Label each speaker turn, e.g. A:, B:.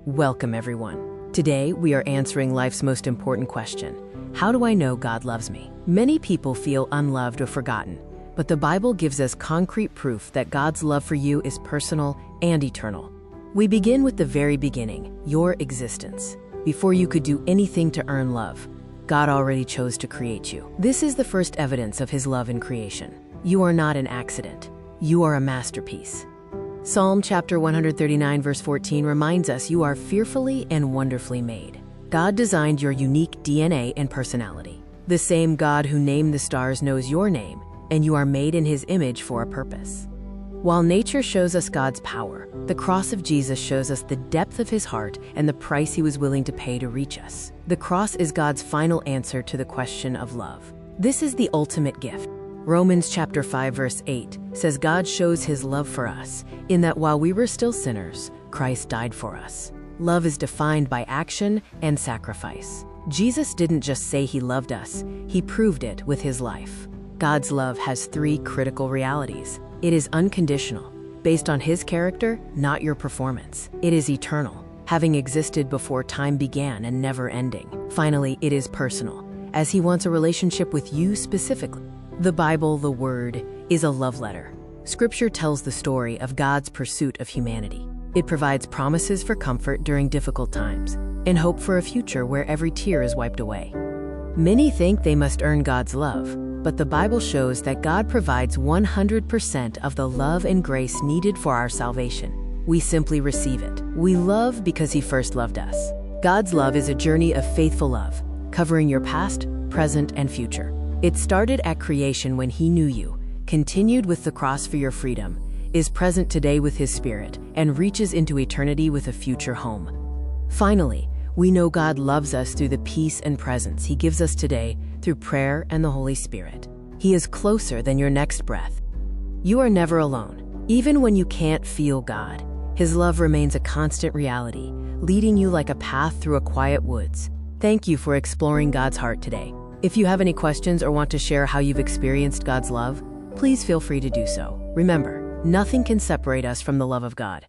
A: Welcome, everyone. Today, we are answering life's most important question. How do I know God loves me? Many people feel unloved or forgotten, but the Bible gives us concrete proof that God's love for you is personal and eternal. We begin with the very beginning, your existence. Before you could do anything to earn love, God already chose to create you. This is the first evidence of His love in creation. You are not an accident. You are a masterpiece. Psalm chapter 139 verse 14 reminds us you are fearfully and wonderfully made. God designed your unique DNA and personality. The same God who named the stars knows your name, and you are made in His image for a purpose. While nature shows us God's power, the cross of Jesus shows us the depth of His heart and the price He was willing to pay to reach us. The cross is God's final answer to the question of love. This is the ultimate gift. Romans chapter 5 verse 8 says God shows His love for us in that while we were still sinners, Christ died for us. Love is defined by action and sacrifice. Jesus didn't just say He loved us, He proved it with His life. God's love has three critical realities. It is unconditional, based on His character, not your performance. It is eternal, having existed before time began and never ending. Finally, it is personal, as He wants a relationship with you specifically. The Bible, the Word, is a love letter. Scripture tells the story of God's pursuit of humanity. It provides promises for comfort during difficult times and hope for a future where every tear is wiped away. Many think they must earn God's love, but the Bible shows that God provides 100% of the love and grace needed for our salvation. We simply receive it. We love because He first loved us. God's love is a journey of faithful love, covering your past, present, and future. It started at creation when He knew you, continued with the cross for your freedom, is present today with His Spirit, and reaches into eternity with a future home. Finally, we know God loves us through the peace and presence He gives us today through prayer and the Holy Spirit. He is closer than your next breath. You are never alone. Even when you can't feel God, His love remains a constant reality, leading you like a path through a quiet woods. Thank you for exploring God's heart today. If you have any questions or want to share how you've experienced God's love, please feel free to do so. Remember, nothing can separate us from the love of God.